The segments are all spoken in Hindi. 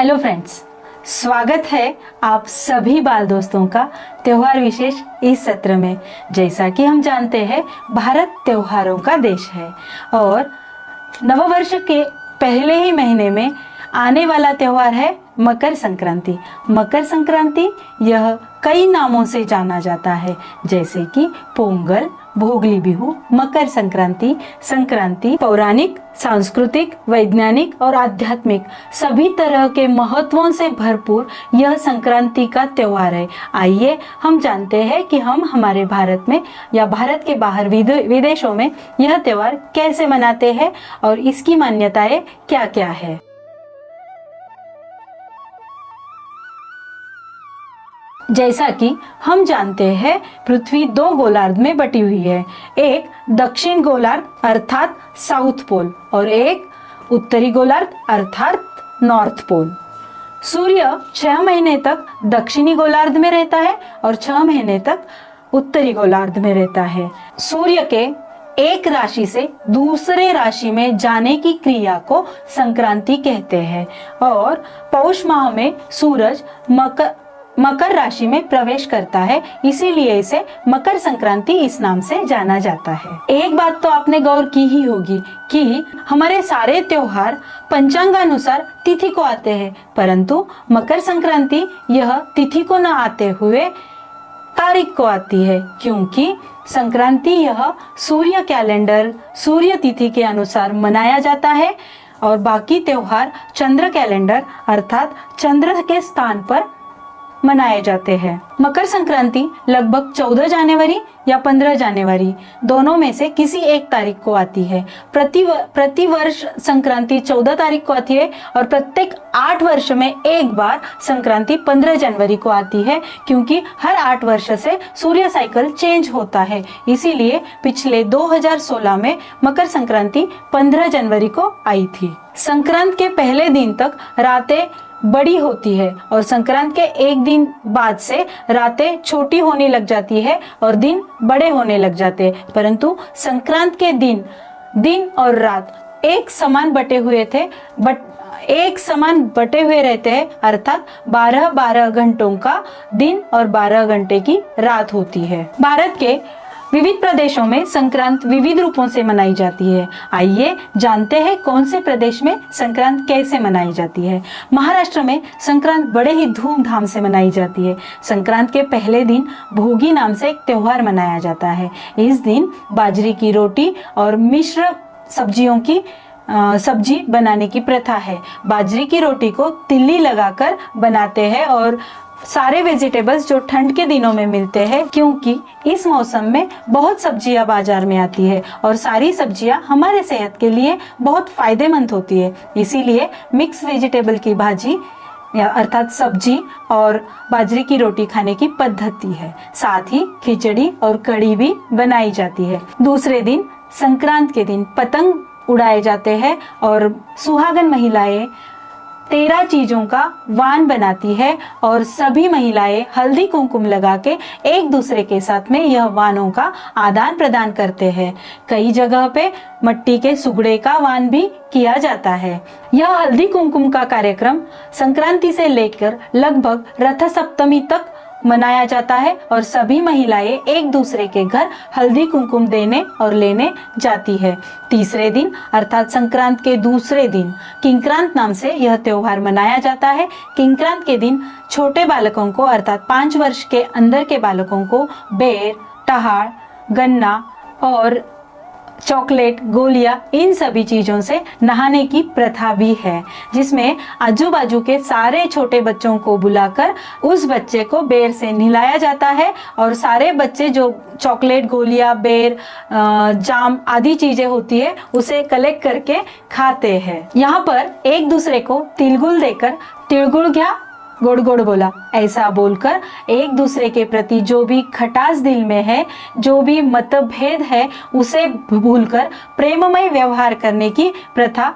हेलो फ्रेंड्स, स्वागत है आप सभी बाल दोस्तों का त्योहार विशेष इस सत्र में। जैसा कि हम जानते हैं, भारत त्योहारों का देश है और नववर्ष के पहले ही महीने में आने वाला त्योहार है मकर संक्रांति। मकर संक्रांति यह कई नामों से जाना जाता है, जैसे कि पोंगल, भोगली बिहू, मकर संक्रांति, संक्रांति। पौराणिक, सांस्कृतिक, वैज्ञानिक और आध्यात्मिक सभी तरह के महत्वों से भरपूर यह संक्रांति का त्योहार है। आइए हम जानते हैं कि हम हमारे भारत में या भारत के बाहर विदेशों में यह त्योहार कैसे मनाते हैं और इसकी मान्यताएं क्या क्या है। जैसा कि हम जानते हैं, पृथ्वी दो गोलार्ध में बटी हुई है। एक दक्षिण गोलार्ध अर्थात साउथ पोल और एक उत्तरी गोलार्ध अर्थात नॉर्थ पोल। सूर्य 6 महीने तक दक्षिणी गोलार्ध में रहता है और 6 महीने तक उत्तरी गोलार्ध में रहता है। सूर्य के एक राशि से दूसरे राशि में जाने की क्रिया को संक्रांति कहते हैं और पौष माह में सूरज मकर राशि में प्रवेश करता है, इसीलिए इसे मकर संक्रांति इस नाम से जाना जाता है। एक बात तो आपने गौर की ही होगी कि हमारे सारे त्योहार पंचांगानुसार तिथि को आते हैं, परंतु मकर संक्रांति यह तिथि को न आते हुए तारीख को आती है, क्योंकि संक्रांति यह सूर्य कैलेंडर, सूर्य तिथि के अनुसार मनाया जाता है और बाकी त्योहार चंद्र कैलेंडर अर्थात चंद्र के स्थान पर मनाए जाते हैं। मकर संक्रांति लगभग 14 जनवरी या 15 जनवरी दोनों में से किसी एक तारीख को आती है। प्रति वर्ष संक्रांति 14 तारीख को आती है और प्रत्येक 8 वर्ष में एक बार संक्रांति 15 जनवरी को आती है, क्योंकि हर 8 वर्ष से सूर्य साइकिल चेंज होता है। इसीलिए पिछले 2016 में मकर संक्रांति 15 जनवरी को आई थी। संक्रांत के पहले दिन तक रातें बड़ी होती है और संक्रांत के एक दिन बाद से रातें छोटी होने लग जाती है और दिन बड़े होने लग जाते हैं, परंतु संक्रांत के दिन और रात एक समान बटे हुए रहते हैं, अर्थात 12-12 घंटों का दिन और 12 घंटे की रात होती है। भारत के विविध प्रदेशों में संक्रांत विविध रूपों से मनाई जाती है। आइए जानते हैं कौन से प्रदेश में संक्रांत कैसे मनाई जाती है। महाराष्ट्र में संक्रांत बड़े ही धूमधाम से मनाई जाती है। संक्रांत के पहले दिन भोगी नाम से एक त्योहार मनाया जाता है। इस दिन बाजरे की रोटी और मिश्र सब्जियों की सब्जी बनाने की प्रथा है। बाजरे की रोटी को तिल्ली लगाकर बनाते हैं और सारे वेजिटेबल्स जो ठंड के दिनों में मिलते हैं, क्योंकि इस मौसम में बहुत सब्जियां बाजार में आती है और सारी सब्जियां हमारे सेहत के लिए बहुत फायदेमंद होती है, इसीलिए मिक्स वेजिटेबल की भाजी अर्थात सब्जी और बाजरे की रोटी खाने की पद्धति है। साथ ही खिचड़ी और कढ़ी भी बनाई जाती है। दूसरे दिन संक्रांत के दिन पतंग उड़ाए जाते हैं और सुहागन महिलाएं 13 चीजों का वान बनाती है और सभी महिलाएं हल्दी कुमकुम लगा के एक दूसरे के साथ में यह वानों का आदान प्रदान करते हैं। कई जगह पे मट्टी के सुगड़े का वान भी किया जाता है। यह हल्दी कुमकुम का कार्यक्रम संक्रांति से लेकर लगभग रथ सप्तमी तक मनाया जाता है और सभी महिलाएं एक दूसरे के घर हल्दी कुमकुम देने और लेने जाती है। तीसरे दिन अर्थात संक्रांत के दूसरे दिन किंक्रांत नाम से यह त्योहार मनाया जाता है। किंक्रांत के दिन छोटे बालकों को अर्थात 5 वर्ष के अंदर के बालकों को बेर, टहाड़, गन्ना और चॉकलेट, गोलियां इन सभी चीजों से नहाने की प्रथा भी है, जिसमें आजू बाजू के सारे छोटे बच्चों को बुलाकर उस बच्चे को बेर से नहलाया जाता है और सारे बच्चे जो चॉकलेट, गोलियां, बेर, जाम आदि चीजें होती है उसे कलेक्ट करके खाते हैं। यहाँ पर एक दूसरे को तिलगुल देकर तिलगुल घ्या गोड़ गोड़ बोला ऐसा बोलकर एक दूसरे के प्रति जो भी खटास दिल में है, जो भी मतभेद है, उसे भूलकर प्रेममय व्यवहार करने की प्रथा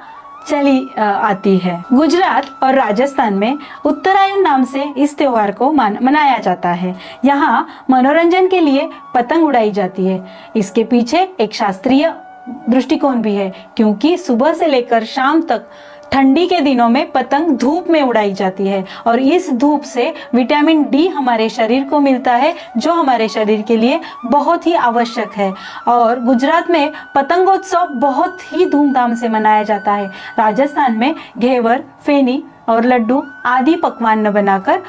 चली आती है। गुजरात और राजस्थान में उत्तरायण नाम से इस त्योहार को मनाया जाता है। यहाँ मनोरंजन के लिए पतंग उड़ाई जाती है। इसके पीछे एक शास्त्रीय दृष्टिकोण भी है, क्योंकि सुबह से लेकर शाम तक ठंडी के दिनों में पतंग धूप में उड़ाई जाती है और इस धूप से विटामिन डी हमारे शरीर को मिलता है, जो हमारे शरीर के लिए बहुत ही आवश्यक है। और गुजरात में पतंगोत्सव बहुत ही धूमधाम से मनाया जाता है। राजस्थान में घेवर, फेनी और लड्डू आदि पकवान बनाकर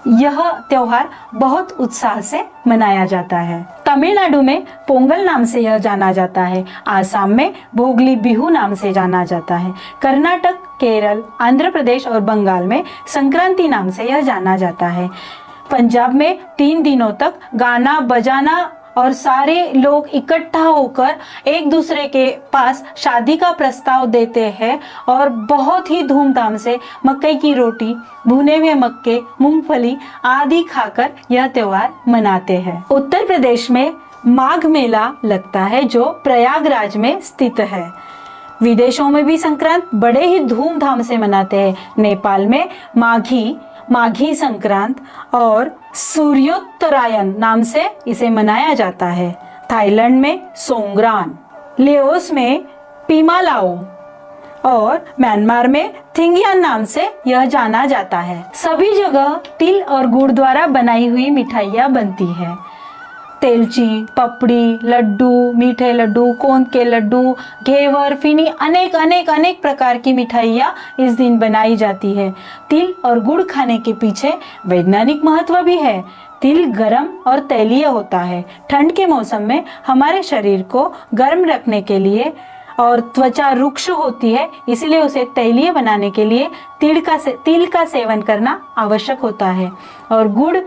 यह त्योहार बहुत उत्साह से मनाया जाता है। तमिलनाडु में पोंगल नाम से यह जाना जाता है। आसाम में भोगली बिहू नाम से जाना जाता है। कर्नाटक, केरल, आंध्र प्रदेश और बंगाल में संक्रांति नाम से यह जाना जाता है। पंजाब में 3 दिनों तक गाना बजाना और सारे लोग इकट्ठा होकर एक दूसरे के पास शादी का प्रस्ताव देते हैं और बहुत ही धूमधाम से मकई की रोटी, भुने हुए मक्के, मूंगफली आदि खाकर यह त्योहार मनाते हैं। उत्तर प्रदेश में माघ मेला लगता है, जो प्रयागराज में स्थित है। विदेशों में भी संक्रांत बड़े ही धूमधाम से मनाते हैं। नेपाल में माघी संक्रांत और सूर्योत्तरायण नाम से इसे मनाया जाता है। थाईलैंड में सोंग्रान, लेओस में पीमालाओ और म्यांमार में थिंगियान नाम से यह जाना जाता है। सभी जगह तिल और गुड़ द्वारा बनाई हुई मिठाइयाँ बनती है। तेलची, पपड़ी, लड्डू, मीठे लड्डू, गोंद के लड्डू, घेवर, फिनी अनेक प्रकार की मिठाइयाँ इस दिन बनाई जाती है। तिल और गुड़ खाने के पीछे वैज्ञानिक महत्व भी है। तिल गर्म और तैलीय होता है। ठंड के मौसम में हमारे शरीर को गर्म रखने के लिए और त्वचा रुक्ष होती है, इसलिए उसे तैलीय बनाने के लिए तिल का सेवन करना आवश्यक होता है। और गुड़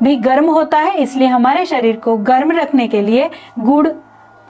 भी गर्म होता है, इसलिए हमारे शरीर को गर्म रखने के लिए गुड़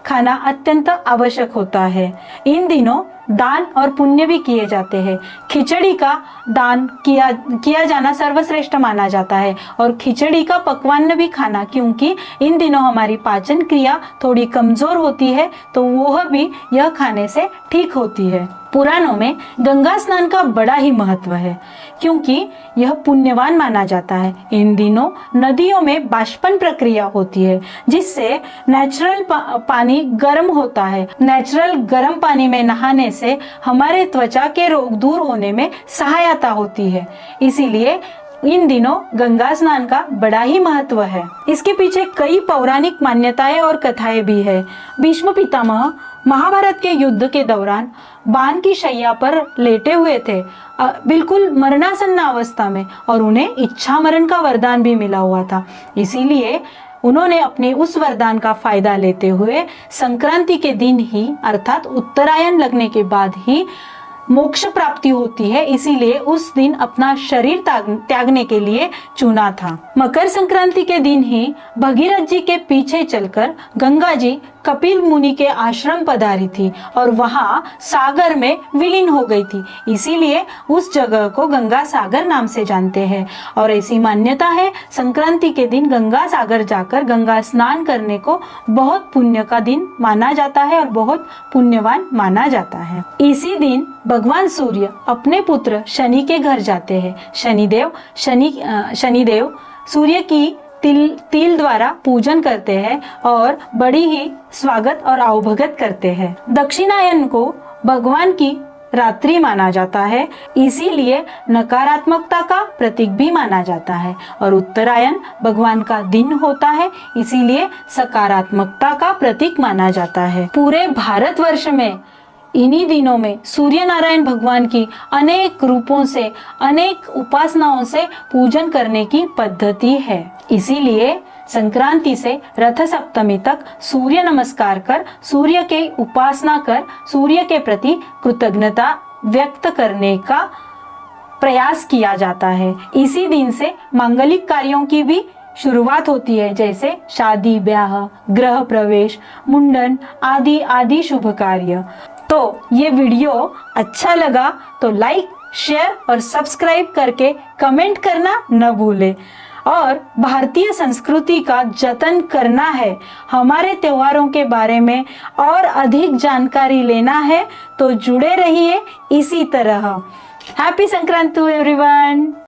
खाना अत्यंत आवश्यक होता है। इन दिनों दान और पुण्य भी किए जाते हैं। खिचड़ी का दान किया जाना सर्वश्रेष्ठ माना जाता है और खिचड़ी का पकवान भी खाना, क्योंकि इन दिनों हमारी पाचन क्रिया थोड़ी कमजोर होती है, तो वह भी यह खाने से ठीक होती है। पुराणों में गंगा स्नान का बड़ा ही महत्व है, क्योंकि यह पुण्यवान माना जाता है। इन दिनों नदियों में बाष्पन प्रक्रिया होती है, जिससे नेचुरल पानी गर्म होता है। नेचुरल गर्म पानी में नहाने से हमारे त्वचा के रोग दूर होने में सहायता होती है। इसीलिए इन दिनों गंगा स्नान का बड़ा ही महत्व है। इसके पीछे कई पौराणिक मान्यताएं और कथाएं भी है। भीष्म पितामह महाभारत के युद्ध के दौरान बाण की शैया पर लेटे हुए थे, बिल्कुल मरणासन्न अवस्था में, और उन्हें इच्छा मरण का वरदान भी मिला हुआ था। इसीलिए उन्होंने अपने उस वरदान का फायदा लेते हुए संक्रांति के दिन ही, अर्थात उत्तरायण लगने के बाद ही मोक्ष प्राप्ति होती है, इसीलिए उस दिन अपना शरीर त्यागने के लिए चुना था। मकर संक्रांति के दिन ही भगीरथ जी के पीछे चलकर गंगा जी कपिल मुनि के आश्रम पधारी थी और वहां सागर में विलीन हो गई थी, इसीलिए उस जगह को गंगा सागर नाम से जानते हैं। और ऐसी मान्यता है, संक्रांति के दिन गंगा सागर जाकर गंगा स्नान करने को बहुत पुण्य का दिन माना जाता है और बहुत पुण्यवान माना जाता है। इसी दिन भगवान सूर्य अपने पुत्र शनि के घर जाते हैं। शनिदेव सूर्य की तिल द्वारा पूजन करते हैं और बड़ी ही स्वागत और आवभगत करते हैं। दक्षिणायन को भगवान की रात्रि माना जाता है, इसीलिए नकारात्मकता का प्रतीक भी माना जाता है। और उत्तरायण भगवान का दिन होता है, इसीलिए सकारात्मकता का प्रतीक माना जाता है। पूरे भारतवर्ष में इन्हीं दिनों में सूर्य नारायण भगवान की अनेक रूपों से, अनेक उपासनाओं से पूजन करने की पद्धति है। इसीलिए संक्रांति से रथ सप्तमी तक सूर्य नमस्कार कर, सूर्य की उपासना कर, सूर्य के प्रति कृतज्ञता व्यक्त करने का प्रयास किया जाता है। इसी दिन से मांगलिक कार्यों की भी शुरुआत होती है, जैसे शादी ब्याह, गृह प्रवेश, मुंडन आदि शुभ कार्य। तो ये वीडियो अच्छा लगा तो लाइक, शेयर और सब्सक्राइब करके कमेंट करना न भूले। और भारतीय संस्कृति का जतन करना है, हमारे त्योहारों के बारे में और अधिक जानकारी लेना है, तो जुड़े रहिए इसी तरह। Happy Sankranti to everyone.